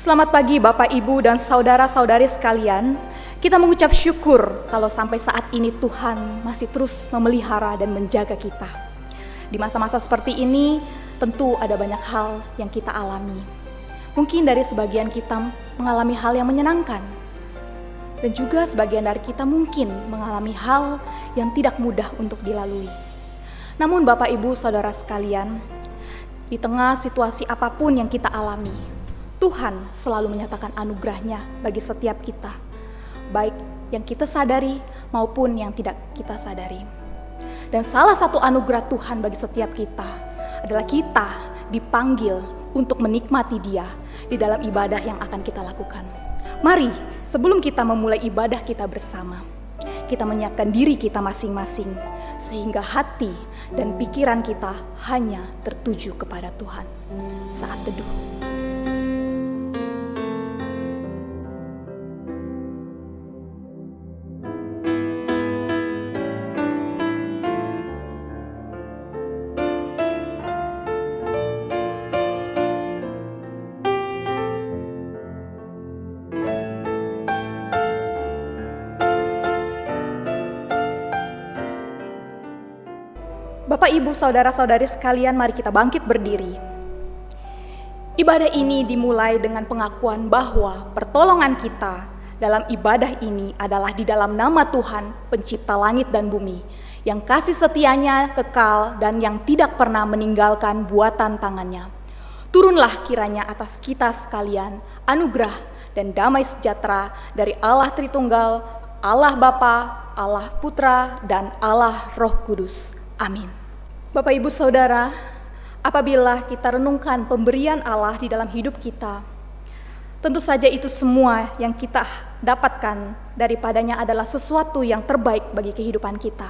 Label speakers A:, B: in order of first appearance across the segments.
A: Selamat pagi Bapak, Ibu, dan saudara-saudari sekalian. Kita mengucap syukur kalau sampai saat ini Tuhan masih terus memelihara dan menjaga kita. Di masa-masa seperti ini tentu ada banyak hal yang kita alami. Mungkin dari sebagian kita mengalami hal yang menyenangkan. Dan juga sebagian dari kita mungkin mengalami hal yang tidak mudah untuk dilalui. Namun Bapak, Ibu, saudara sekalian, di tengah situasi apapun yang kita alami, Tuhan selalu menyatakan anugerah-Nya bagi setiap kita, baik yang kita sadari maupun yang tidak kita sadari. Dan salah satu anugerah Tuhan bagi setiap kita adalah kita dipanggil untuk menikmati Dia di dalam ibadah yang akan kita lakukan. Mari, sebelum kita memulai ibadah kita bersama, kita menyiapkan diri kita masing-masing, sehingga hati dan pikiran kita hanya tertuju kepada Tuhan. Saat teduh. Bapak, Ibu, saudara-saudari sekalian, mari kita bangkit berdiri. Ibadah ini dimulai dengan pengakuan bahwa pertolongan kita dalam ibadah ini adalah di dalam nama Tuhan, pencipta langit dan bumi, yang kasih setianya kekal dan yang tidak pernah meninggalkan buatan tangannya. Turunlah kiranya atas kita sekalian anugerah dan damai sejahtera dari Allah Tritunggal, Allah Bapa, Allah Putra, dan Allah Roh Kudus. Amin. Bapak, Ibu, Saudara, apabila kita renungkan pemberian Allah di dalam hidup kita, tentu saja itu semua yang kita dapatkan daripadanya adalah sesuatu yang terbaik bagi kehidupan kita.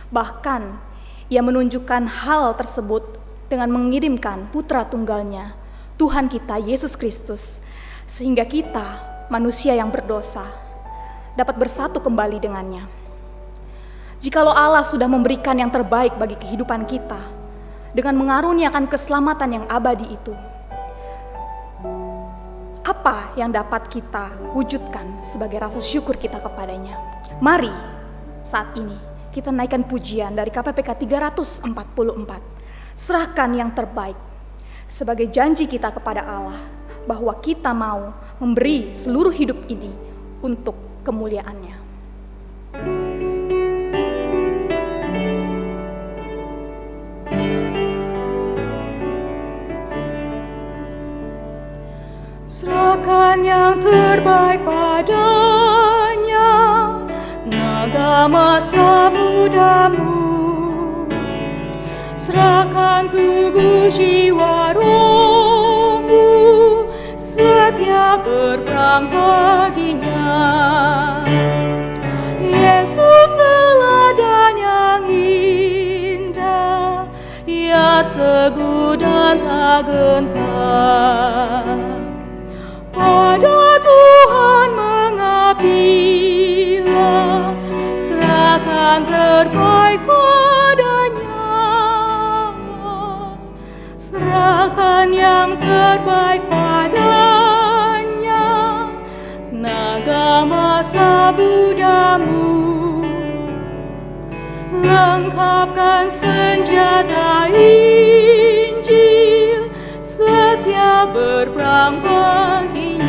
A: Bahkan, Ia menunjukkan hal tersebut dengan mengirimkan Putra Tunggalnya, Tuhan kita Yesus Kristus, sehingga kita, manusia yang berdosa, dapat bersatu kembali dengannya. Jikalau Allah sudah memberikan yang terbaik bagi kehidupan kita dengan mengaruniakan keselamatan yang abadi itu, apa yang dapat kita wujudkan sebagai rasa syukur kita kepadanya? Mari saat ini kita naikkan pujian dari KPPK 344. Serahkan yang terbaik sebagai janji kita kepada Allah bahwa kita mau memberi seluruh hidup ini untuk kemuliaan-Nya.
B: Serahkan yang terbaik padanya, naga masa mudamu. Serahkan tubuh jiwa rohmu, setia berperang baginya. Yesus teladan yang indah, Ia teguh dan tak gentar. Pada Tuhan mengabdilah, serahkan terbaik padanya. Serahkan yang terbaik padanya, naga masa mudamu. Lengkapkan senjata Injil, setia berperang baginya.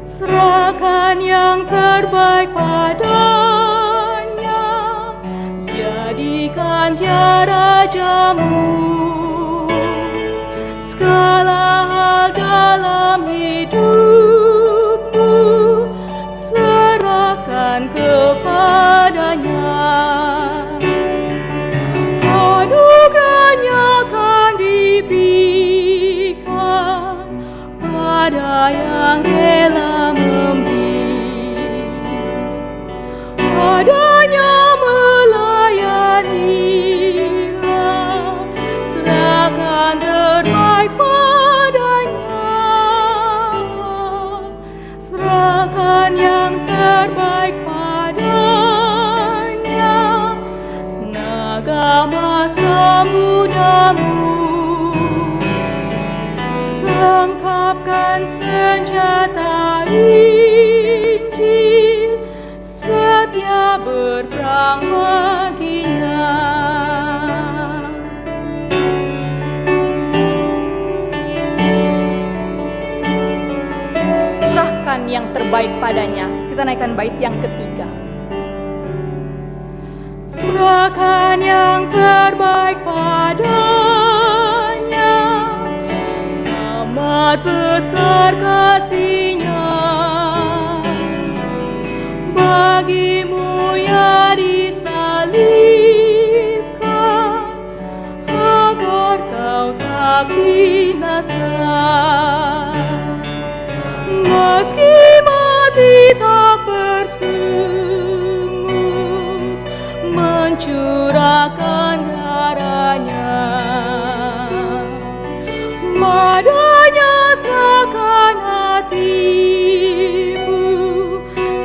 B: Serahkan yang terbaik padanya, jadikan Dia rajamu. Segala hal dalam hidupmu, serahkan kepadanya. Anugerahnya akan diberikan pada yang rela memberi. Padanya melayanilah, serahkan terbaik padanya. Serahkan yang terbaik padanya, naga masa mudamu. lengkapkan senjata Injil, setia berperang baginya.
A: Serahkan yang terbaik padanya. Kita naikkan bait yang ketiga.
B: Serahkan yang terbaik padanya, amat besar kasih-Nya. Bagimu ya disalibkan, agar kau tak binasa. Meski mati tak bersungut, mencurahkan darahnya, padanya serahkan hatimu,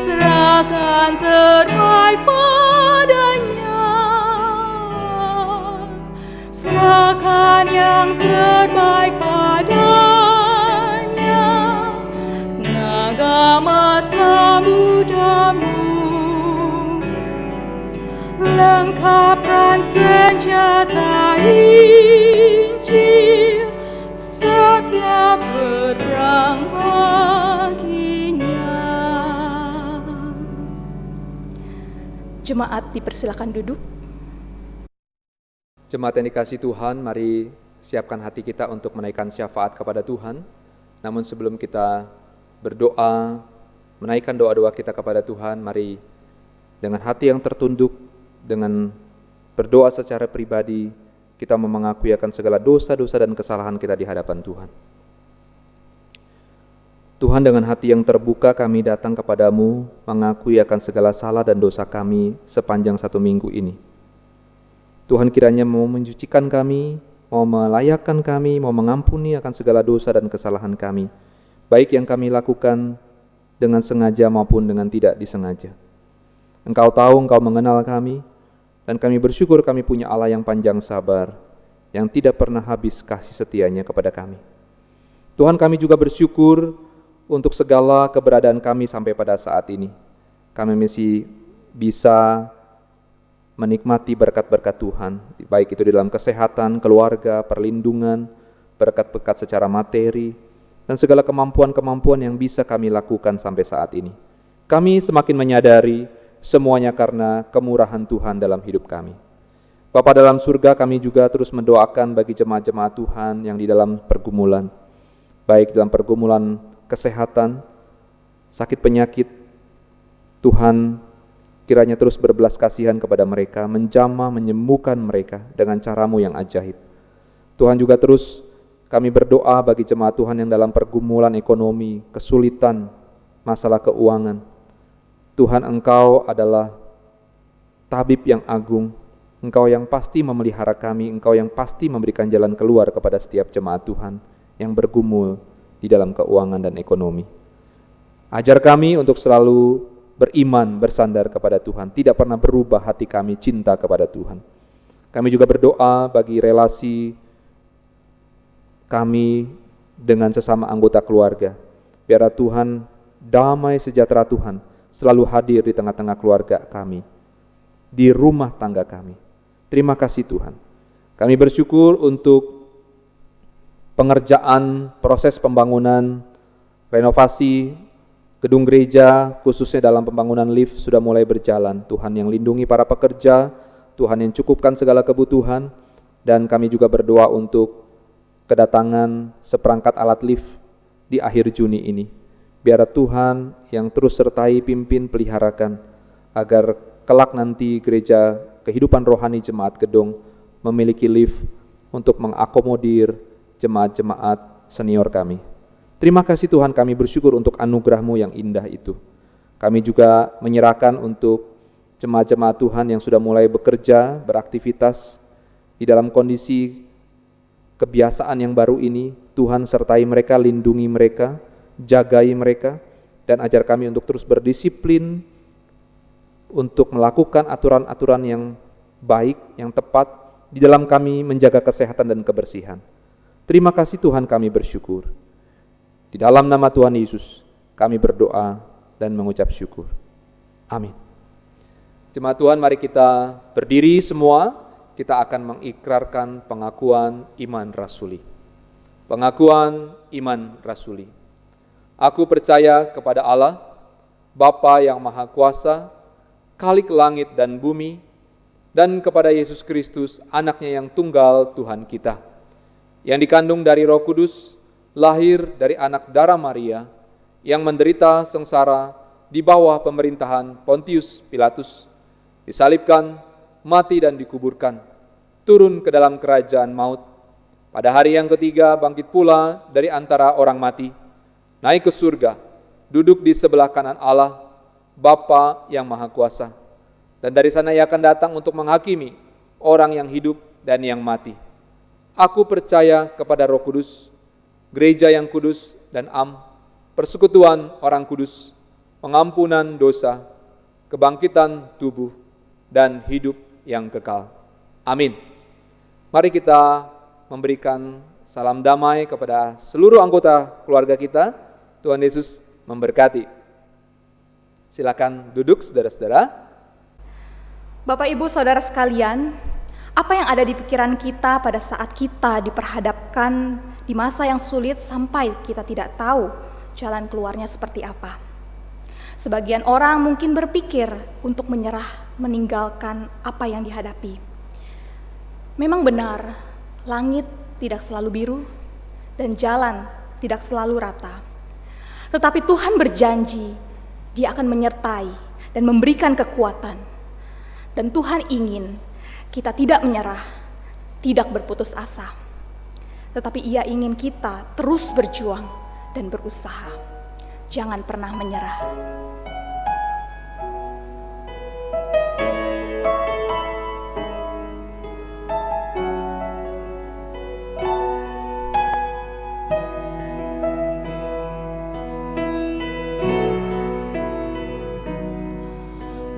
B: serahkan terbaik padanya. Serahkan yang terbaik padanya, naga masa mudamu. Lengkapkan senjata Injil, setia berperang baginya.
A: Jemaat dipersilakan duduk.
C: Jemaat yang dikasihi Tuhan, mari siapkan hati kita untuk menaikkan syafaat kepada Tuhan. Namun sebelum kita berdoa, menaikkan doa-doa kita kepada Tuhan, mari dengan hati yang tertunduk, dengan berdoa secara pribadi, kita mengakui akan segala dosa-dosa dan kesalahan kita di hadapan Tuhan. Tuhan, dengan hati yang terbuka kami datang kepadamu, mengakui akan segala salah dan dosa kami sepanjang 1 minggu ini. Tuhan kiranya mau mensucikan kami, mau melayakkan kami, mau mengampuni akan segala dosa dan kesalahan kami, baik yang kami lakukan dengan sengaja maupun dengan tidak disengaja. Engkau tahu, Engkau mengenal kami, dan kami bersyukur kami punya Allah yang panjang sabar, yang tidak pernah habis kasih setianya kepada kami. Tuhan, kami juga bersyukur untuk segala keberadaan kami sampai pada saat ini. Kami masih bisa menikmati berkat-berkat Tuhan, baik itu di dalam kesehatan, keluarga, perlindungan, berkat-berkat secara materi, dan segala kemampuan-kemampuan yang bisa kami lakukan sampai saat ini. Kami semakin menyadari semuanya karena kemurahan Tuhan dalam hidup kami. Bapa dalam surga, kami juga terus mendoakan bagi jemaat-jemaat Tuhan yang di dalam pergumulan, baik dalam pergumulan kesehatan, sakit penyakit. Tuhan kiranya terus berbelas kasihan kepada mereka, menjamah, menyembuhkan mereka dengan cara-Mu yang ajaib. Tuhan, juga terus kami berdoa bagi jemaat Tuhan yang dalam pergumulan ekonomi, kesulitan, masalah keuangan. Tuhan, Engkau adalah tabib yang agung, Engkau yang pasti memelihara kami, Engkau yang pasti memberikan jalan keluar kepada setiap jemaat Tuhan yang bergumul di dalam keuangan dan ekonomi. Ajar kami untuk selalu beriman, bersandar kepada Tuhan, tidak pernah berubah hati kami cinta kepada Tuhan. Kami juga berdoa bagi relasi kami dengan sesama anggota keluarga. Biarlah Tuhan, damai sejahtera Tuhan selalu hadir di tengah-tengah keluarga kami, di rumah tangga kami. Terima kasih Tuhan. Kami bersyukur untuk pengerjaan proses pembangunan, renovasi gedung gereja, khususnya dalam pembangunan lift sudah mulai berjalan. Tuhan yang lindungi para pekerja, Tuhan yang cukupkan segala kebutuhan, dan kami juga berdoa untuk kedatangan seperangkat alat lift di akhir Juni ini. Biar Tuhan yang terus sertai, pimpin, peliharakan, agar kelak nanti gereja kehidupan rohani jemaat Gedong memiliki lift untuk mengakomodir jemaat-jemaat senior kami. Terima kasih Tuhan, kami bersyukur untuk anugerah-Mu yang indah itu. Kami juga menyerahkan untuk jemaat-jemaat Tuhan yang sudah mulai bekerja, beraktivitas di dalam kondisi kebiasaan yang baru ini. Tuhan sertai mereka, lindungi mereka, jagai mereka, dan ajar kami untuk terus berdisiplin, untuk melakukan aturan-aturan yang baik, yang tepat, di dalam kami menjaga kesehatan dan kebersihan. Terima kasih Tuhan, kami bersyukur. Di dalam nama Tuhan Yesus kami berdoa dan mengucap syukur. Amin. Jemaat Tuhan, mari kita berdiri semua. Kita akan mengikrarkan pengakuan iman rasuli. Pengakuan iman rasuli. Aku percaya kepada Allah, Bapa yang Maha Kuasa, Khalik langit dan bumi, dan kepada Yesus Kristus, anaknya yang tunggal Tuhan kita, yang dikandung dari Roh Kudus, lahir dari anak darah Maria, yang menderita sengsara di bawah pemerintahan Pontius Pilatus, disalibkan, mati dan dikuburkan, turun ke dalam kerajaan maut. Pada hari yang ketiga bangkit pula dari antara orang mati, naik ke surga, duduk di sebelah kanan Allah, Bapa yang Maha Kuasa. Dan dari sana ia akan datang untuk menghakimi orang yang hidup dan yang mati. Aku percaya kepada Roh Kudus, gereja yang kudus dan persekutuan orang kudus, pengampunan dosa, kebangkitan tubuh, dan hidup yang kekal. Amin. Mari kita memberikan salam damai kepada seluruh anggota keluarga kita. Tuhan Yesus memberkati. Silakan duduk saudara-saudara.
A: Bapak Ibu Saudara sekalian, apa yang ada di pikiran kita pada saat kita diperhadapkan di masa yang sulit sampai kita tidak tahu jalan keluarnya seperti apa? Sebagian orang mungkin berpikir untuk menyerah, meninggalkan apa yang dihadapi. Memang benar, langit tidak selalu biru dan jalan tidak selalu rata. Tetapi Tuhan berjanji, Dia akan menyertai dan memberikan kekuatan. Dan Tuhan ingin kita tidak menyerah, tidak berputus asa. Tetapi Ia ingin kita terus berjuang dan berusaha. Jangan pernah menyerah.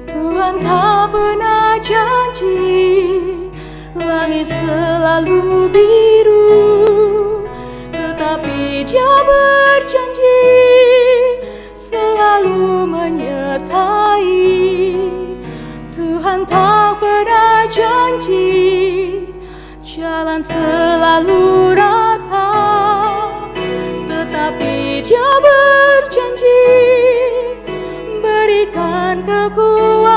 B: Tuhan tak pernah janji langit selalu biru, tetapi Dia berjanji selalu menyertai. Tuhan tak pernah janji jalan selalu rata, tetapi Dia berjanji berikan kekuatan.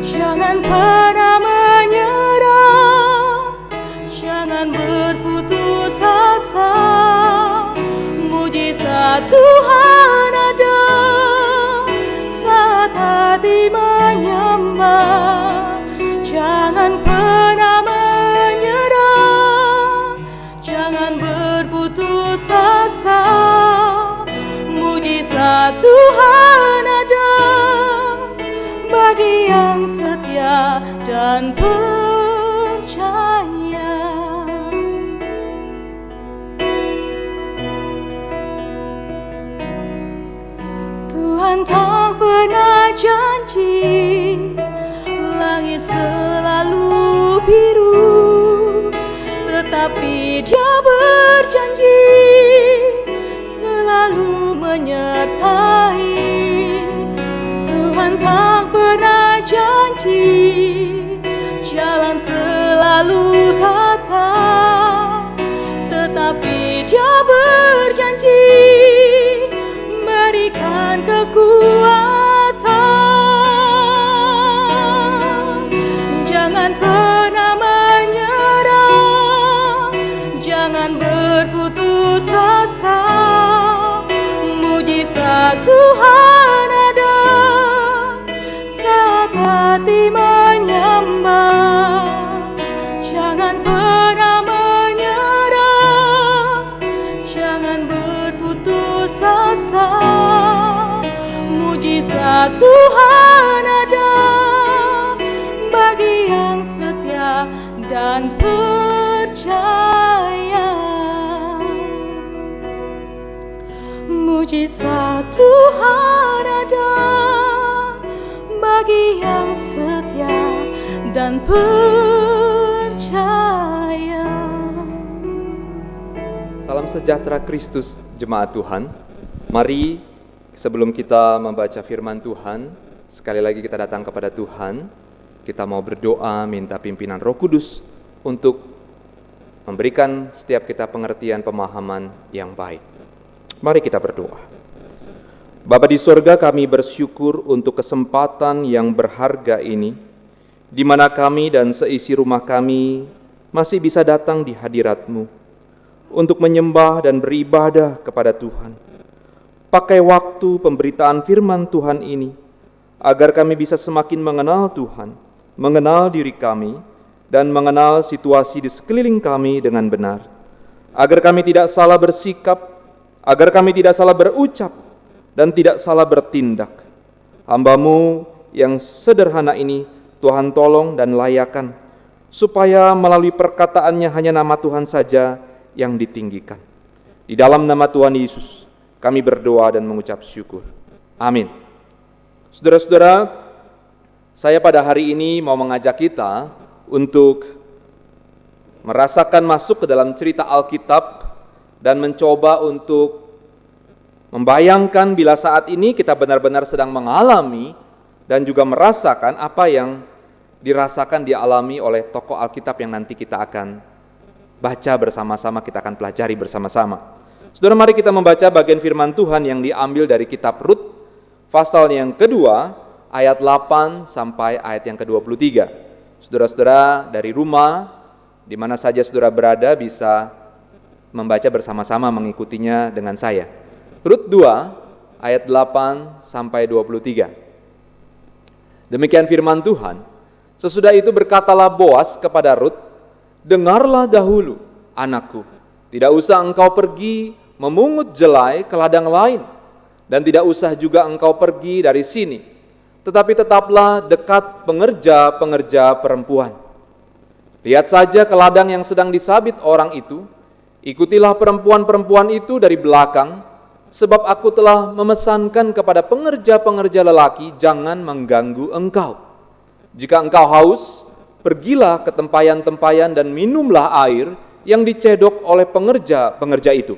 B: Jangan pernah menyerah, jangan berputus asa. Mujizat Tuhan ada saat hati menyembah. Jangan pernah menyerah, jangan berputus asa. Mujizat Tuhan ada bagi yang setia dan percaya. Tuhan tak pernah janji langit selalu biru, tetapi Dia berjanji selalu menyertai. Tuhan tak pernah janji jalan selalu rata, tetapi Dia berjanji berikan kekuatan. Jangan pernah menyerah, jangan berputus asa. Mujizat Tuhan ada saat hati menyembah. Jangan pernah menyerah, jangan berputus asa. Mujizat Tuhan ada bagi yang setia dan percaya. Mujizat Tuhan ada bagi yang setia dan percaya.
C: Salam sejahtera Kristus, jemaat Tuhan. Mari sebelum kita membaca firman Tuhan, sekali lagi kita datang kepada Tuhan. Kita mau berdoa, minta pimpinan Roh Kudus untuk memberikan setiap kita pengertian pemahaman yang baik. Mari kita berdoa. Bapa di sorga, kami bersyukur untuk kesempatan yang berharga ini, di mana kami dan seisi rumah kami masih bisa datang di hadirat-Mu untuk menyembah dan beribadah kepada Tuhan. Pakai waktu pemberitaan firman Tuhan ini, agar kami bisa semakin mengenal Tuhan, mengenal diri kami, dan mengenal situasi di sekeliling kami dengan benar. Agar kami tidak salah bersikap, agar kami tidak salah berucap, dan tidak salah bertindak. Hamba-Mu yang sederhana ini, Tuhan tolong dan layakan, supaya melalui perkataannya hanya nama Tuhan saja yang ditinggikan. Di dalam nama Tuhan Yesus, kami berdoa dan mengucap syukur. Amin. Saudara-saudara, saya pada hari ini mau mengajak kita untuk merasakan masuk ke dalam cerita Alkitab dan mencoba untuk membayangkan bila saat ini kita benar-benar sedang mengalami dan juga merasakan apa yang dirasakan dialami oleh tokoh Alkitab yang nanti kita akan baca bersama-sama, kita akan pelajari bersama-sama. Saudara, mari kita membaca bagian firman Tuhan yang diambil dari kitab Rut, pasal yang kedua, ayat 8 sampai ayat yang ke-23. Saudara-saudara dari rumah, di mana saja saudara berada, bisa membaca bersama-sama, mengikutinya dengan saya. Rut 2, ayat 8 sampai 23. Demikian firman Tuhan. Sesudah itu berkatalah Boas kepada Rut, "Dengarlah dahulu, anakku, tidak usah engkau pergi memungut jelai ke ladang lain, dan tidak usah juga engkau pergi dari sini, tetapi tetaplah dekat pengerja-pengerja perempuan. Lihat saja ke ladang yang sedang disabit orang itu, ikutilah perempuan-perempuan itu dari belakang, sebab aku telah memesankan kepada pengerja-pengerja lelaki, jangan mengganggu engkau. Jika engkau haus, pergilah ke tempayan-tempayan dan minumlah air yang dicedok oleh pengerja-pengerja itu."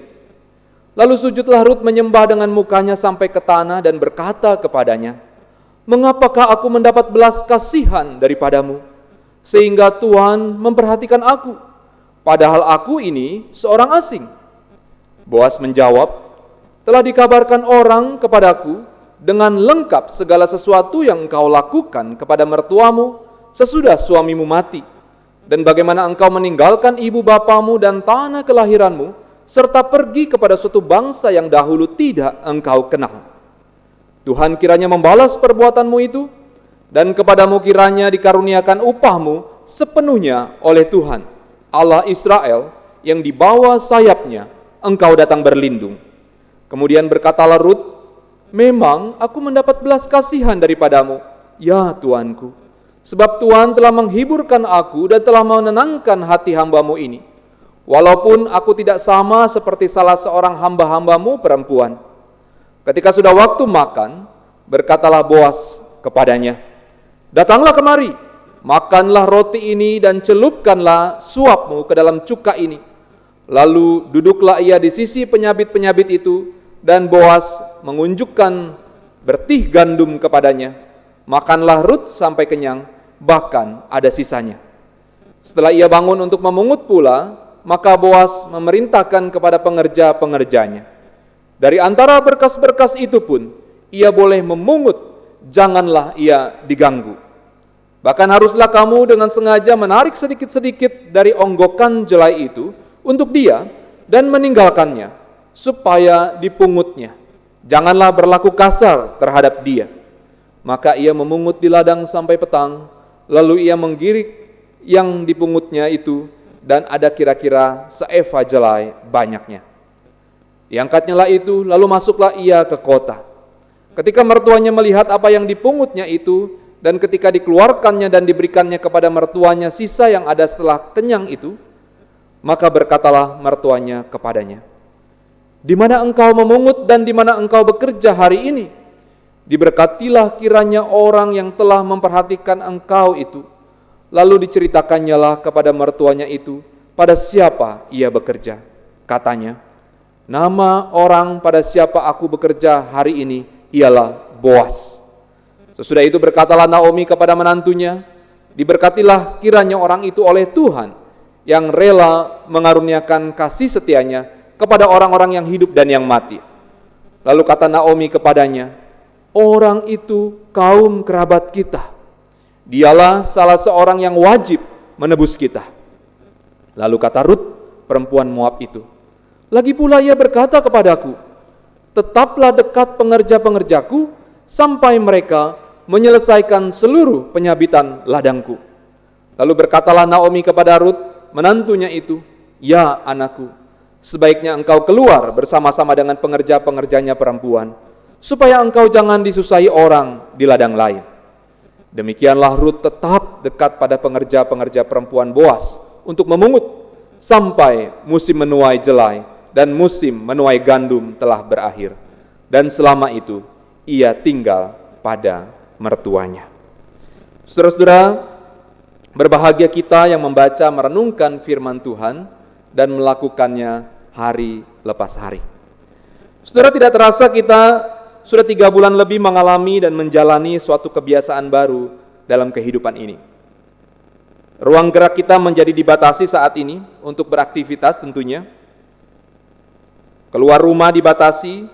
C: Lalu sujudlah Rut menyembah dengan mukanya sampai ke tanah dan berkata kepadanya, "Mengapakah aku mendapat belas kasihan daripadamu, sehingga Tuhan memperhatikan aku, padahal aku ini seorang asing?" Boas menjawab, "Telah dikabarkan orang kepadaku dengan lengkap segala sesuatu yang engkau lakukan kepada mertuamu sesudah suamimu mati, dan bagaimana engkau meninggalkan ibu bapamu dan tanah kelahiranmu, serta pergi kepada suatu bangsa yang dahulu tidak engkau kenal. Tuhan kiranya membalas perbuatanmu itu, dan kepadamu kiranya dikaruniakan upahmu sepenuhnya oleh Tuhan, Allah Israel, yang di bawah sayapnya engkau datang berlindung." Kemudian berkatalah Rut, "Memang aku mendapat belas kasihan daripadamu, ya Tuanku, sebab Tuhan telah menghiburkan aku dan telah menenangkan hati hamba-Mu ini, walaupun aku tidak sama seperti salah seorang hamba-hamba-Mu perempuan." Ketika sudah waktu makan, berkatalah Boas kepadanya, "Datanglah kemari, makanlah roti ini dan celupkanlah suapmu ke dalam cuka ini." Lalu duduklah ia di sisi penyabit-penyabit itu, dan Boas mengunjukkan bertih gandum kepadanya. Makanlah Rut sampai kenyang, bahkan ada sisanya. Setelah ia bangun untuk memungut pula, maka Boas memerintahkan kepada pengerja-pengerjanya, "Dari antara berkas-berkas itu pun ia boleh memungut, janganlah ia diganggu. Bahkan haruslah kamu dengan sengaja menarik sedikit-sedikit dari onggokan jelai itu untuk dia dan meninggalkannya, supaya dipungutnya. Janganlah berlaku kasar terhadap dia." Maka ia memungut di ladang sampai petang, lalu ia menggirik yang dipungutnya itu, dan ada kira-kira seeva jelai banyaknya. Diangkatnya lah itu, lalu masuklah ia ke kota. Ketika mertuanya melihat apa yang dipungutnya itu, dan ketika dikeluarkannya dan diberikannya kepada mertuanya sisa yang ada setelah kenyang itu, maka berkatalah mertuanya kepadanya, "Di mana engkau memungut dan di mana engkau bekerja hari ini? Diberkatilah kiranya orang yang telah memperhatikan engkau itu." Lalu diceritakannya lah kepada mertuanya itu pada siapa ia bekerja. Katanya, Nama orang pada siapa aku bekerja hari ini ialah Boas. Sesudah itu berkatalah Naomi kepada menantunya, diberkatilah kiranya orang itu oleh Tuhan yang rela mengaruniakan kasih setianya kepada orang-orang yang hidup dan yang mati. Lalu kata Naomi kepadanya, orang itu kaum kerabat kita. Dialah salah seorang yang wajib menebus kita. Lalu kata Rut, perempuan Moab itu, lagi pula ia berkata kepadaku, tetaplah dekat pengerja-pengerjaku sampai mereka menyelesaikan seluruh penyabitan ladangku. Lalu berkatalah Naomi kepada Rut, menantunya itu, ya anakku, sebaiknya engkau keluar bersama-sama dengan pengerja-pengerjanya perempuan, supaya engkau jangan disusahi orang di ladang lain. Demikianlah Rut tetap dekat pada pengerja-pengerja perempuan Boas untuk memungut sampai musim menuai jelai dan musim menuai gandum telah berakhir. Dan selama itu ia tinggal pada mertuanya. Saudara-saudara, berbahagia kita yang membaca merenungkan firman Tuhan dan melakukannya hari lepas hari. Saudara, tidak terasa kita sudah 3 bulan lebih mengalami dan menjalani suatu kebiasaan baru dalam kehidupan ini. Ruang gerak kita menjadi dibatasi saat ini untuk beraktivitas tentunya. Keluar rumah dibatasi,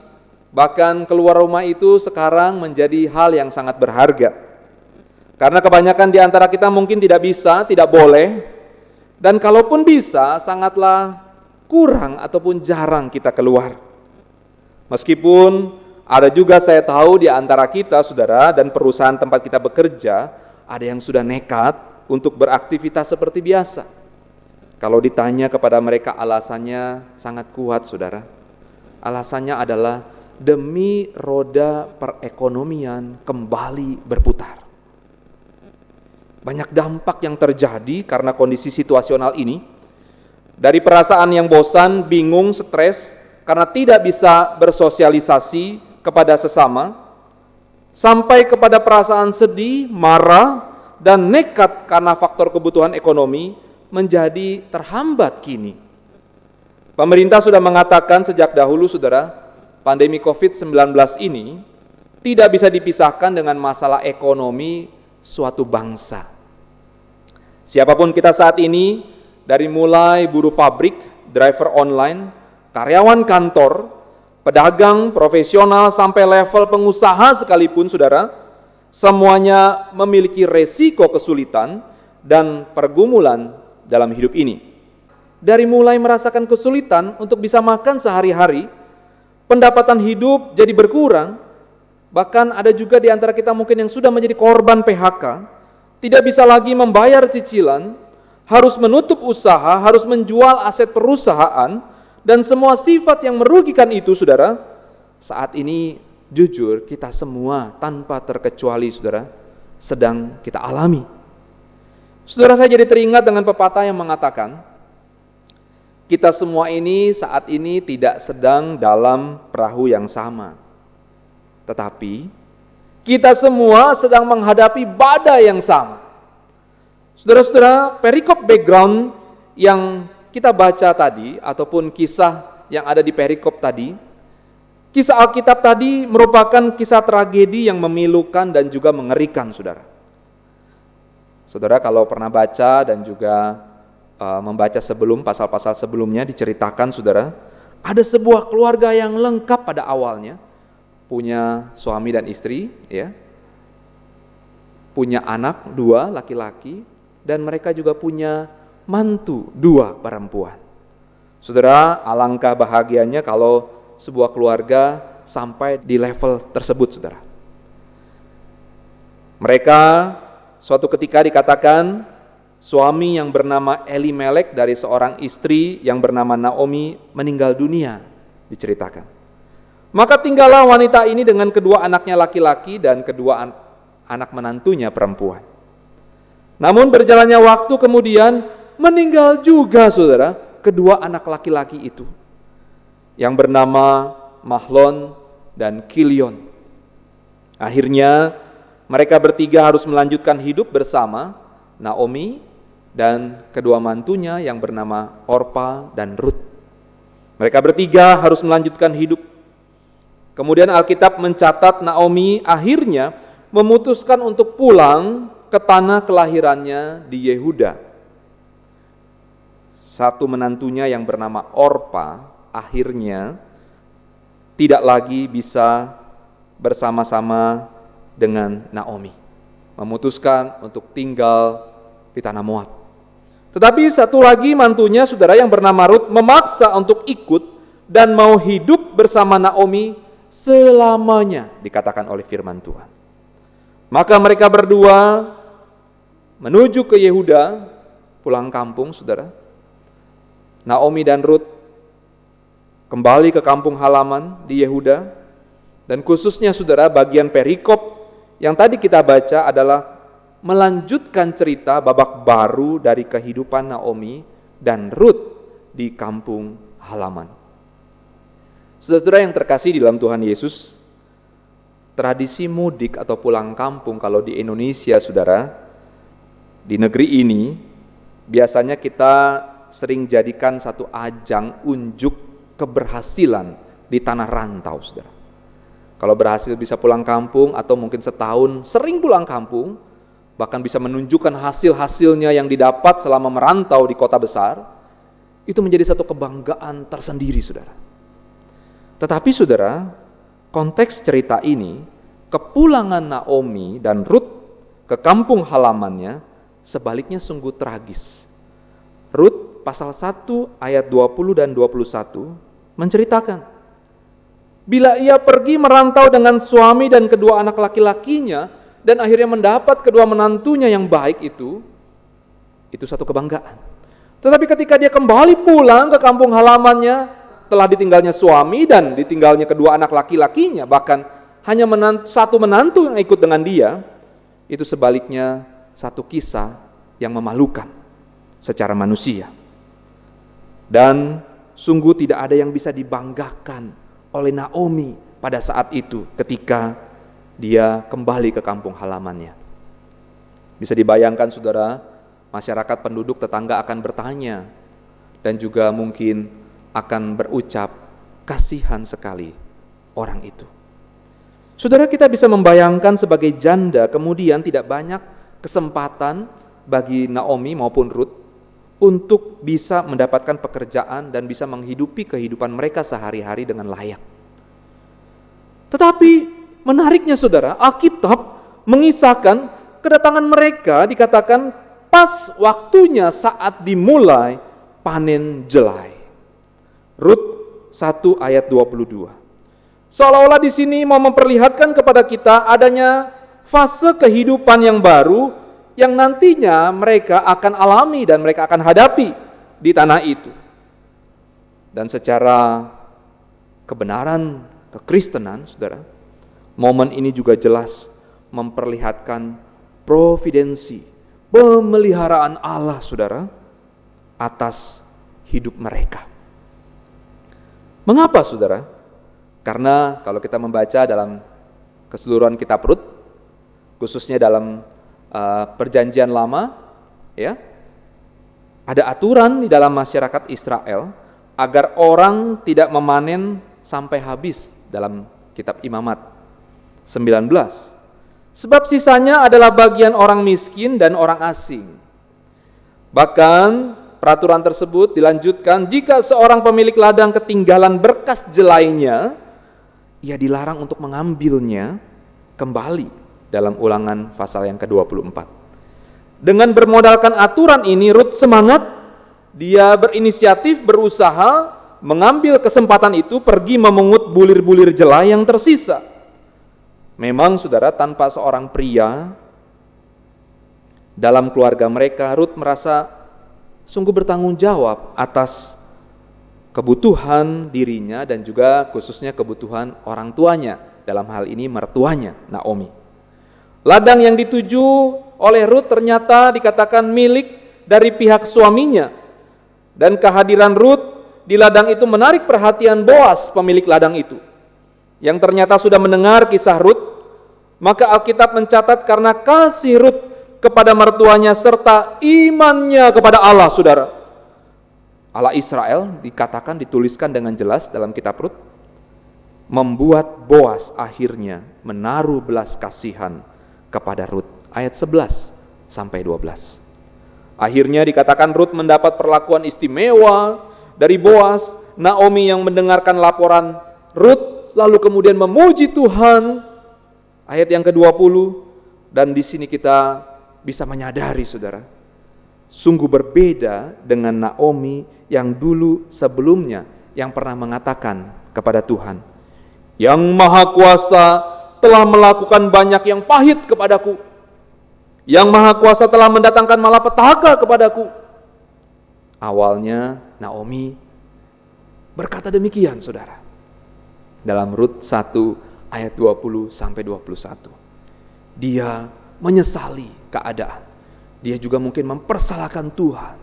C: bahkan keluar rumah itu sekarang menjadi hal yang sangat berharga. Karena kebanyakan di antara kita mungkin tidak bisa, tidak boleh, dan kalaupun bisa sangatlah kurang ataupun jarang kita keluar. Meskipun ada juga saya tahu di antara kita, saudara, dan perusahaan tempat kita bekerja, ada yang sudah nekat untuk beraktivitas seperti biasa. Kalau ditanya kepada mereka alasannya sangat kuat, saudara. Alasannya adalah demi roda perekonomian kembali berputar. Banyak dampak yang terjadi karena kondisi situasional ini. Dari perasaan yang bosan, bingung, stres, karena tidak bisa bersosialisasi kepada sesama, sampai kepada perasaan sedih, marah, dan nekat karena faktor kebutuhan ekonomi menjadi terhambat kini. Pemerintah sudah mengatakan sejak dahulu, saudara, pandemi COVID-19 ini tidak bisa dipisahkan dengan masalah ekonomi suatu bangsa. Siapapun kita saat ini, dari mulai buruh pabrik, driver online, karyawan kantor, pedagang, profesional, sampai level pengusaha sekalipun, saudara, semuanya memiliki resiko kesulitan dan pergumulan dalam hidup ini. Dari mulai merasakan kesulitan untuk bisa makan sehari-hari, pendapatan hidup jadi berkurang, bahkan ada juga di antara kita mungkin yang sudah menjadi korban PHK, tidak bisa lagi membayar cicilan, harus menutup usaha, harus menjual aset perusahaan, dan semua sifat yang merugikan itu, saudara, saat ini jujur kita semua tanpa terkecuali, saudara, sedang kita alami. Saudara, saya jadi teringat dengan pepatah yang mengatakan, kita semua ini saat ini tidak sedang dalam perahu yang sama. Tetapi, kita semua sedang menghadapi badai yang sama. Saudara-saudara, perikop background yang kita baca tadi, ataupun kisah yang ada di perikop tadi, kisah Alkitab tadi merupakan kisah tragedi yang memilukan dan juga mengerikan, saudara. Saudara kalau pernah baca dan juga membaca sebelum, pasal-pasal sebelumnya diceritakan, saudara, ada sebuah keluarga yang lengkap pada awalnya, punya suami dan istri, ya, punya anak 2 laki-laki, dan mereka juga punya mantu 2 perempuan. Saudara, alangkah bahagianya kalau sebuah keluarga sampai di level tersebut, saudara. Mereka suatu ketika dikatakan suami yang bernama Elimelek dari seorang istri yang bernama Naomi meninggal dunia, diceritakan. Maka tinggallah wanita ini dengan kedua anaknya laki-laki dan kedua anak menantunya perempuan. Namun berjalannya waktu kemudian meninggal juga, saudara, kedua anak laki-laki itu yang bernama Mahlon dan Kilion. Akhirnya mereka bertiga harus melanjutkan hidup bersama Naomi dan kedua mantunya yang bernama Orpa dan Rut. Mereka bertiga harus melanjutkan hidup. Kemudian Alkitab mencatat Naomi akhirnya memutuskan untuk pulang ke tanah kelahirannya di Yehuda. Satu menantunya yang bernama Orpa akhirnya tidak lagi bisa bersama-sama dengan Naomi, memutuskan untuk tinggal di tanah Moab. Tetapi satu lagi mantunya, saudara, yang bernama Rut memaksa untuk ikut dan mau hidup bersama Naomi selamanya, dikatakan oleh firman Tuhan. Maka mereka berdua menuju ke Yehuda, pulang kampung, saudara. Naomi dan Rut kembali ke kampung halaman di Yehuda, dan khususnya, saudara, bagian perikop yang tadi kita baca adalah melanjutkan cerita babak baru dari kehidupan Naomi dan Rut di kampung halaman. Saudara yang terkasih di dalam Tuhan Yesus, tradisi mudik atau pulang kampung kalau di Indonesia, saudara, di negeri ini, biasanya kita sering jadikan satu ajang unjuk keberhasilan di tanah rantau, saudara. Kalau berhasil bisa pulang kampung atau mungkin setahun sering pulang kampung, bahkan bisa menunjukkan hasil-hasilnya yang didapat selama merantau di kota besar, itu menjadi satu kebanggaan tersendiri, saudara. Tetapi, saudara, konteks cerita ini, kepulangan Naomi dan Rut ke kampung halamannya sebaliknya sungguh tragis. Rut pasal 1 ayat 20 dan 21 menceritakan, bila ia pergi merantau dengan suami dan kedua anak laki-lakinya, dan akhirnya mendapat kedua menantunya yang baik itu satu kebanggaan. Tetapi ketika dia kembali pulang ke kampung halamannya, telah ditinggalnya suami dan ditinggalnya kedua anak laki-lakinya, bahkan hanya satu menantu yang ikut dengan dia, itu sebaliknya satu kisah yang memalukan secara manusia. Dan sungguh tidak ada yang bisa dibanggakan oleh Naomi pada saat itu ketika dia kembali ke kampung halamannya. Bisa dibayangkan, saudara, masyarakat penduduk tetangga akan bertanya dan juga mungkin akan berucap, kasihan sekali orang itu. Saudara, kita bisa membayangkan sebagai janda kemudian tidak banyak kesempatan bagi Naomi maupun Rut untuk bisa mendapatkan pekerjaan dan bisa menghidupi kehidupan mereka sehari-hari dengan layak. Tetapi menariknya, saudara, Alkitab mengisahkan kedatangan mereka dikatakan pas waktunya saat dimulai panen jelai. Rut 1 ayat 22. Seolah-olah di sini mau memperlihatkan kepada kita adanya fase kehidupan yang baru yang nantinya mereka akan alami dan mereka akan hadapi di tanah itu. Dan secara kebenaran kekristenan, saudara, momen ini juga jelas memperlihatkan providensi, pemeliharaan Allah, saudara, atas hidup mereka. Mengapa, saudara? Karena kalau kita membaca dalam keseluruhan kitab Rut, khususnya dalam perjanjian lama, ya, ada aturan di dalam masyarakat Israel agar orang tidak memanen sampai habis dalam kitab Imamat 19. Sebab sisanya adalah bagian orang miskin dan orang asing. Bahkan peraturan tersebut dilanjutkan jika seorang pemilik ladang ketinggalan berkas jelainya, ia dilarang untuk mengambilnya kembali dalam Ulangan pasal yang ke-24. Dengan bermodalkan aturan ini, Rut semangat, dia berinisiatif berusaha mengambil kesempatan itu pergi memungut bulir-bulir jelai yang tersisa. Memang, saudara, tanpa seorang pria dalam keluarga mereka, Rut merasa sungguh bertanggung jawab atas kebutuhan dirinya dan juga khususnya kebutuhan orang tuanya, dalam hal ini mertuanya, Naomi. Ladang yang dituju oleh Rut ternyata dikatakan milik dari pihak suaminya, dan kehadiran Rut di ladang itu menarik perhatian Boas, pemilik ladang itu, yang ternyata sudah mendengar kisah Rut. Maka Alkitab mencatat karena kasih Rut kepada mertuanya serta imannya kepada Allah, saudara, Allah Israel dituliskan dengan jelas dalam kitab Rut, membuat Boas akhirnya menaruh belas kasihan kepada Rut. Ayat 11 sampai 12. Akhirnya dikatakan Rut mendapat perlakuan istimewa dari Boas. Naomi yang mendengarkan laporan Rut lalu kemudian memuji Tuhan. Ayat yang ke-20, dan di sini kita bisa menyadari saudara, sungguh berbeda dengan Naomi yang dulu sebelumnya yang pernah mengatakan kepada Tuhan, Yang Maha Kuasa telah melakukan banyak yang pahit kepadaku. Yang Maha Kuasa telah mendatangkan malapetaka kepadaku. Awalnya Naomi berkata demikian saudara. Dalam Rut 1 ayat 20 sampai 21. Dia menyesali keadaan. Dia juga mungkin mempersalahkan Tuhan.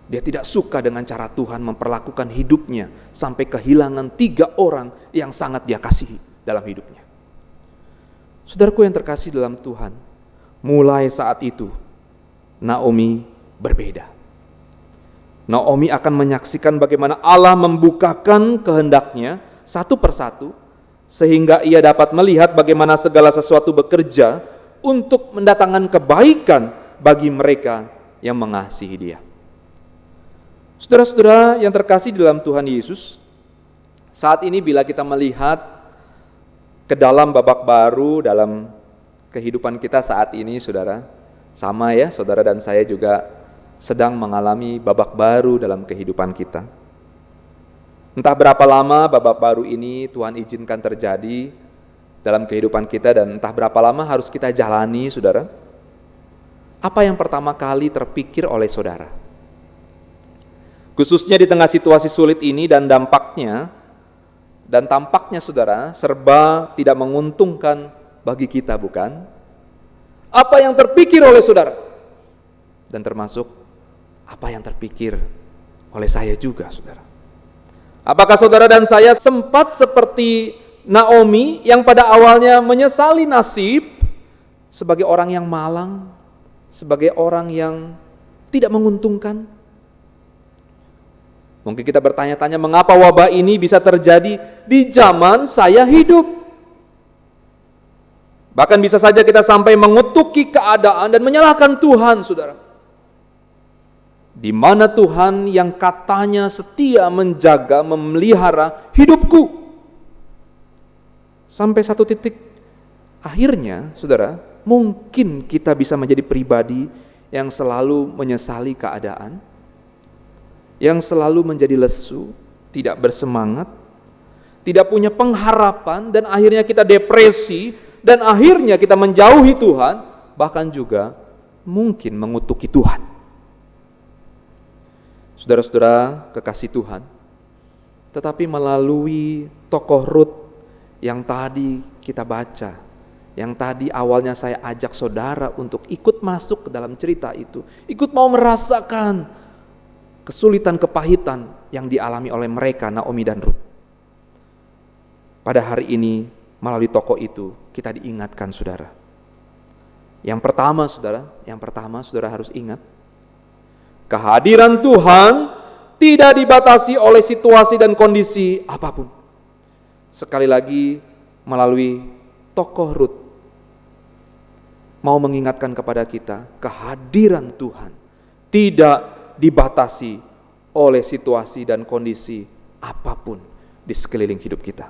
C: Dia tidak suka dengan cara Tuhan memperlakukan hidupnya sampai kehilangan 3 orang yang sangat dia kasihi dalam hidupnya. Saudaraku yang terkasih dalam Tuhan, mulai saat itu Naomi berbeda. Naomi akan menyaksikan bagaimana Allah membukakan kehendaknya satu persatu, sehingga ia dapat melihat bagaimana segala sesuatu bekerja untuk mendatangkan kebaikan bagi mereka yang mengasihi Dia. Saudara-saudara yang terkasih dalam Tuhan Yesus, saat ini bila kita melihat ke dalam babak baru dalam kehidupan kita saat ini, saudara, sama ya, saudara dan saya juga sedang mengalami babak baru dalam kehidupan kita. Entah berapa lama babak baru ini Tuhan izinkan terjadi dalam kehidupan kita, dan entah berapa lama harus kita jalani, saudara. Apa yang pertama kali terpikir oleh saudara? Khususnya di tengah situasi sulit ini dan tampaknya saudara serba tidak menguntungkan bagi kita, bukan? Apa yang terpikir oleh saudara? Dan termasuk apa yang terpikir oleh saya juga, saudara. Apakah saudara dan saya sempat seperti Naomi yang pada awalnya menyesali nasib sebagai orang yang malang, sebagai orang yang tidak menguntungkan? Mungkin kita bertanya-tanya, mengapa wabah ini bisa terjadi di zaman saya hidup? Bahkan bisa saja kita sampai mengutuki keadaan dan menyalahkan Tuhan, saudara. Di mana Tuhan yang katanya setia menjaga, memelihara hidupku? Sampai satu titik akhirnya, saudara, mungkin kita bisa menjadi pribadi yang selalu menyesali keadaan, yang selalu menjadi lesu, tidak bersemangat, tidak punya pengharapan, dan akhirnya kita depresi, dan akhirnya kita menjauhi Tuhan, bahkan juga mungkin mengutuki Tuhan. Saudara-saudara kekasih Tuhan, tetapi melalui tokoh Rut yang tadi kita baca, yang tadi awalnya saya ajak saudara untuk ikut masuk ke dalam cerita itu, ikut mau merasakan kesulitan, kepahitan yang dialami oleh mereka, Naomi dan Rut. Pada hari ini, melalui tokoh itu, kita diingatkan, saudara. Yang pertama, saudara harus ingat, kehadiran Tuhan tidak dibatasi oleh situasi dan kondisi apapun. Sekali lagi, melalui tokoh Rut, mau mengingatkan kepada kita, kehadiran Tuhan tidak dibatasi oleh situasi dan kondisi apapun di sekeliling hidup kita.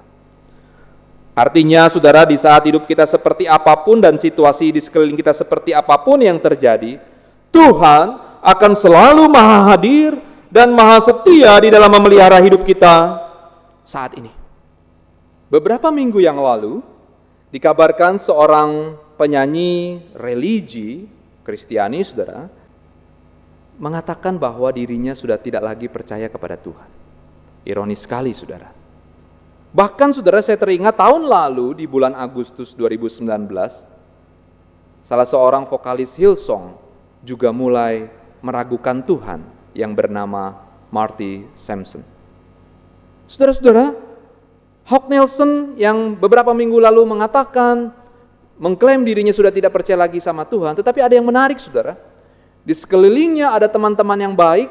C: Artinya, saudara, di saat hidup kita seperti apapun dan situasi di sekeliling kita seperti apapun yang terjadi, Tuhan akan selalu maha hadir dan maha setia di dalam memelihara hidup kita saat ini. Beberapa minggu yang lalu, dikabarkan seorang penyanyi religi Kristiani, saudara, mengatakan bahwa dirinya sudah tidak lagi percaya kepada Tuhan. Ironis sekali, saudara. Bahkan, saudara, saya teringat tahun lalu di bulan Agustus 2019, salah seorang vokalis Hillsong juga mulai meragukan Tuhan yang bernama Marty Sampson. Saudara-saudara, Hawk Nelson yang beberapa minggu lalu mengklaim dirinya sudah tidak percaya lagi sama Tuhan, tetapi ada yang menarik, saudara. Di sekelilingnya ada teman-teman yang baik,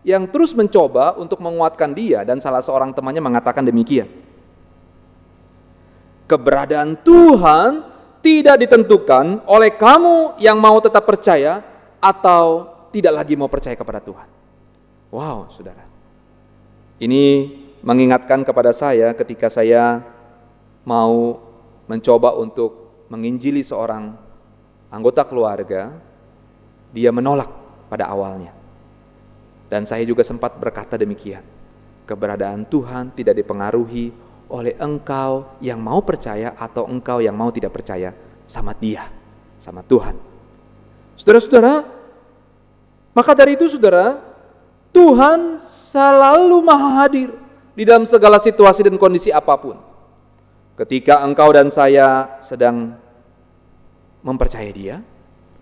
C: yang terus mencoba untuk menguatkan dia, dan salah seorang temannya mengatakan demikian. Keberadaan Tuhan tidak ditentukan oleh kamu yang mau tetap percaya atau tidak lagi mau percaya kepada Tuhan. Wow, saudara. Ini mengingatkan kepada saya ketika saya mau mencoba untuk menginjili seorang anggota keluarga, dia menolak pada awalnya. Dan saya juga sempat berkata demikian. Keberadaan Tuhan tidak dipengaruhi oleh engkau yang mau percaya atau engkau yang mau tidak percaya sama dia, sama Tuhan. Saudara-saudara, maka dari itu saudara, Tuhan selalu maha hadir di dalam segala situasi dan kondisi apapun. Ketika engkau dan saya sedang mempercayai dia,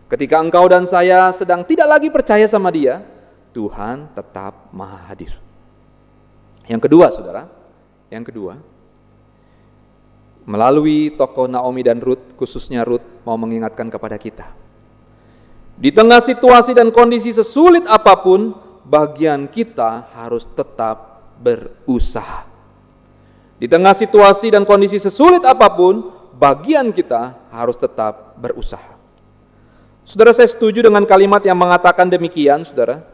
C: ketika engkau dan saya sedang tidak lagi percaya sama dia, Tuhan tetap maha hadir. Yang kedua saudara, yang kedua, melalui tokoh Naomi dan Ruth, khususnya Ruth mau mengingatkan kepada kita. Di tengah situasi dan kondisi sesulit apapun, bagian kita harus tetap berusaha. Di tengah situasi dan kondisi sesulit apapun, bagian kita harus tetap berusaha. Saudara, saya setuju dengan kalimat yang mengatakan demikian, saudara.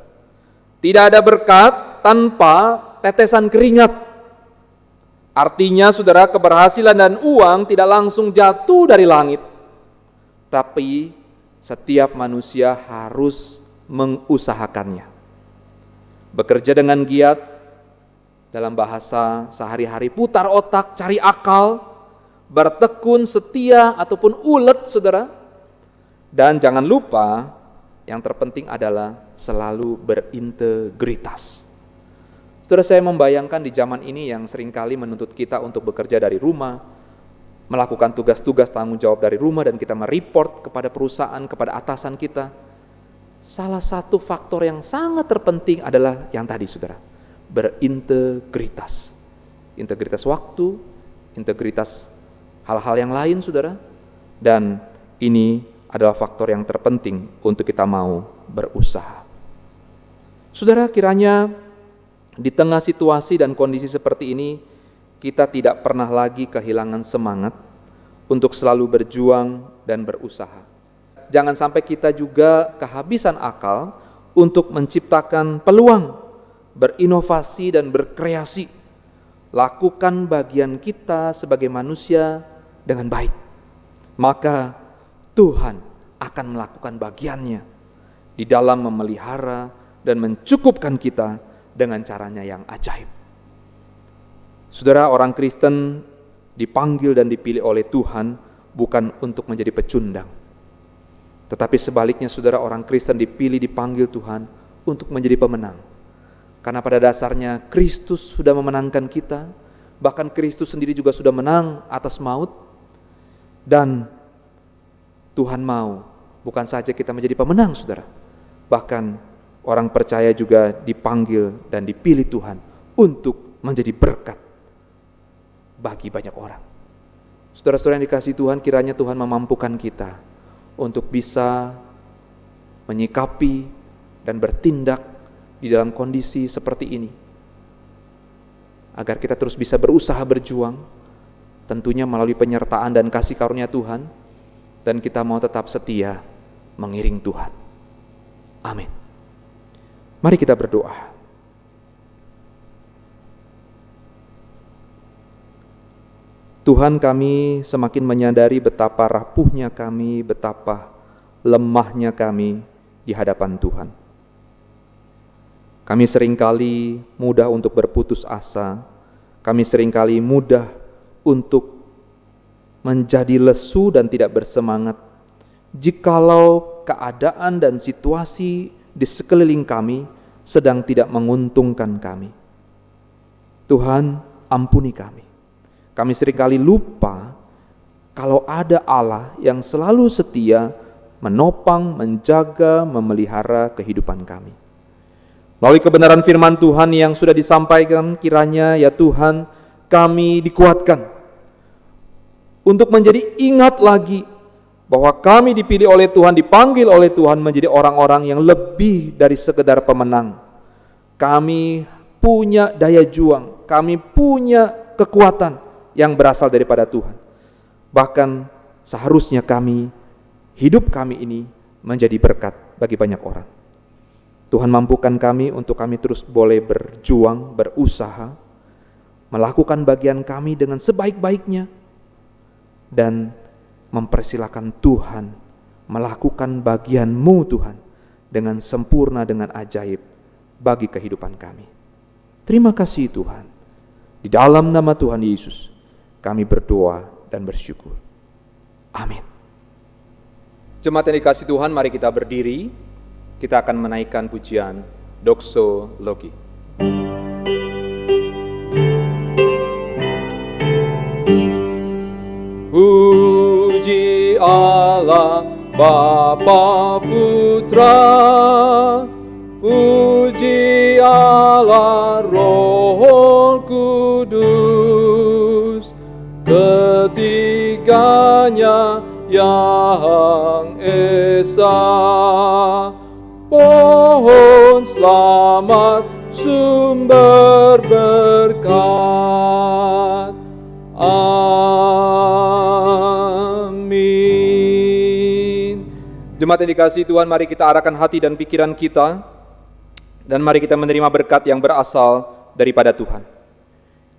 C: Tidak ada berkat tanpa tetesan keringat. Artinya saudara, keberhasilan dan uang tidak langsung jatuh dari langit, tapi setiap manusia harus mengusahakannya. Bekerja dengan giat, dalam bahasa sehari-hari putar otak, cari akal, bertekun, setia ataupun ulet saudara. Dan jangan lupa, yang terpenting adalah selalu berintegritas. Saudara, saya membayangkan di zaman ini yang seringkali menuntut kita untuk bekerja dari rumah, melakukan tugas-tugas tanggung jawab dari rumah, dan kita mereport kepada perusahaan, kepada atasan kita. Salah satu faktor yang sangat terpenting adalah yang tadi saudara, berintegritas. Integritas waktu, integritas hal-hal yang lain saudara, dan ini adalah faktor yang terpenting untuk kita mau berusaha. Saudara, kiranya di tengah situasi dan kondisi seperti ini, kita tidak pernah lagi kehilangan semangat untuk selalu berjuang dan berusaha. Jangan sampai kita juga kehabisan akal untuk menciptakan peluang, berinovasi dan berkreasi. Lakukan bagian kita sebagai manusia dengan baik. Maka Tuhan akan melakukan bagiannya di dalam memelihara dan mencukupkan kita dengan caranya yang ajaib. Saudara, orang Kristen dipanggil dan dipilih oleh Tuhan bukan untuk menjadi pecundang. Tetapi sebaliknya saudara, orang Kristen dipilih, dipanggil Tuhan untuk menjadi pemenang. Karena pada dasarnya Kristus sudah memenangkan kita, bahkan Kristus sendiri juga sudah menang atas maut. Dan Tuhan mau bukan saja kita menjadi pemenang saudara, bahkan orang percaya juga dipanggil dan dipilih Tuhan untuk menjadi berkat bagi banyak orang. Saudara-saudara yang dikasihi Tuhan, kiranya Tuhan memampukan kita untuk bisa menyikapi dan bertindak di dalam kondisi seperti ini, agar kita terus bisa berusaha berjuang, tentunya melalui penyertaan dan kasih karunia Tuhan, dan kita mau tetap setia mengiring Tuhan. Amin. Mari kita berdoa. Tuhan, kami semakin menyadari betapa rapuhnya kami, betapa lemahnya kami di hadapan Tuhan. Kami seringkali mudah untuk berputus asa, kami seringkali mudah untuk menjadi lesu dan tidak bersemangat, jikalau keadaan dan situasi di sekeliling kami sedang tidak menguntungkan kami. Tuhan, ampuni kami. Kami seringkali lupa kalau ada Allah yang selalu setia menopang, menjaga, memelihara kehidupan kami. Melalui kebenaran firman Tuhan yang sudah disampaikan, kiranya ya Tuhan, kami dikuatkan untuk menjadi ingat lagi bahwa kami dipilih oleh Tuhan, dipanggil oleh Tuhan menjadi orang-orang yang lebih dari sekedar pemenang. Kami punya daya juang, kami punya kekuatan yang berasal daripada Tuhan. Bahkan seharusnya hidup kami ini menjadi berkat bagi banyak orang. Tuhan mampukan kami untuk kami terus boleh berjuang, berusaha, melakukan bagian kami dengan sebaik-baiknya, dan mempersilakan Tuhan melakukan bagian-Mu Tuhan dengan sempurna, dengan ajaib bagi kehidupan kami. Terima kasih Tuhan. Di dalam nama Tuhan Yesus kami berdoa dan bersyukur. Amin. Jemaat yang dikasihi Tuhan, mari kita berdiri. Kita akan menaikkan pujian Doxologi. Puji Allah Bapa Putra, puji Allah Roh Kudus, ketiganya yang esa. Pohon selamat, sumber berkat. Amin. Jemaat yang dikasihi Tuhan, mari kita arahkan hati dan pikiran kita, dan mari kita menerima berkat yang berasal daripada Tuhan.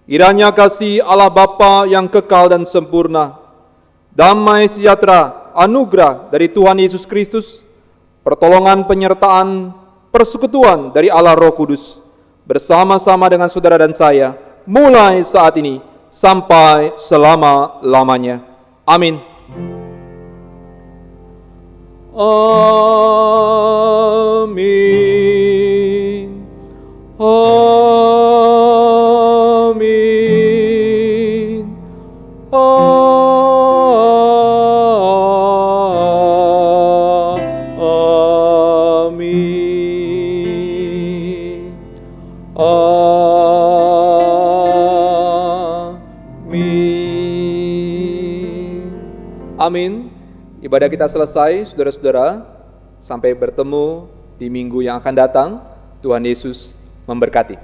C: Kiranya kasih Allah Bapa yang kekal dan sempurna, damai sejahtera, anugerah dari Tuhan Yesus Kristus, pertolongan, penyertaan, persekutuan dari Allah Roh Kudus, bersama-sama dengan saudara dan saya, mulai saat ini sampai selama-lamanya. Amin. Amin. Amin. Amin. Ibadah kita selesai, saudara-saudara. Sampai bertemu di minggu yang akan datang. Tuhan Yesus memberkati.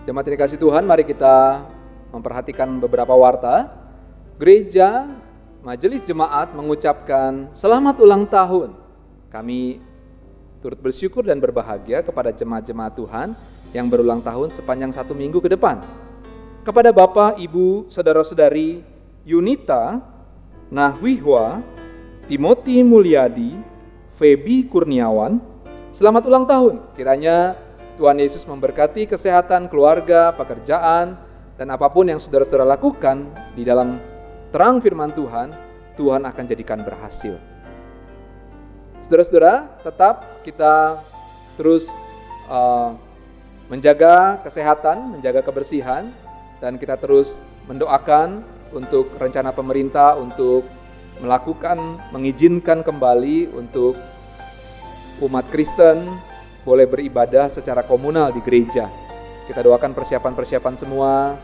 C: Jemaat yang dikasihi Tuhan, mari kita memperhatikan beberapa warta. Gereja Majelis Jemaat mengucapkan selamat ulang tahun. Kami turut bersyukur dan berbahagia kepada jemaat-jemaat Tuhan yang berulang tahun sepanjang 1 minggu ke depan. Kepada Bapak, Ibu, Saudara-saudari Yunita Nahwihwa, Timothy Mulyadi, Feby Kurniawan, selamat ulang tahun. Kiranya Tuhan Yesus memberkati kesehatan, keluarga, pekerjaan, dan apapun yang saudara-saudara lakukan di dalam terang firman Tuhan, Tuhan akan jadikan berhasil. Saudara-saudara, tetap kita terus menjaga kesehatan, menjaga kebersihan, dan kita terus mendoakan untuk rencana pemerintah untuk mengizinkan kembali untuk umat Kristen boleh beribadah secara komunal di gereja. Kita doakan persiapan-persiapan semua,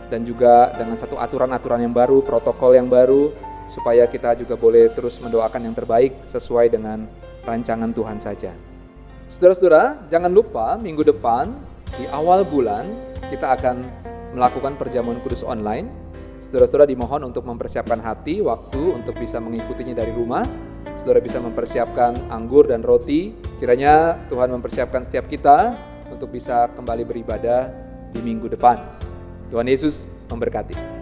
C: dan juga dengan satu aturan-aturan yang baru, protokol yang baru, supaya kita juga boleh terus mendoakan yang terbaik sesuai dengan rancangan Tuhan saja. Saudara-saudara, jangan lupa minggu depan di awal bulan kita akan melakukan perjamuan kudus online. Saudara-saudara dimohon untuk mempersiapkan hati, waktu untuk bisa mengikutinya dari rumah. Saudara bisa mempersiapkan anggur dan roti. Kiranya Tuhan mempersiapkan setiap kita untuk bisa kembali beribadah di minggu depan. Tuhan Yesus memberkati.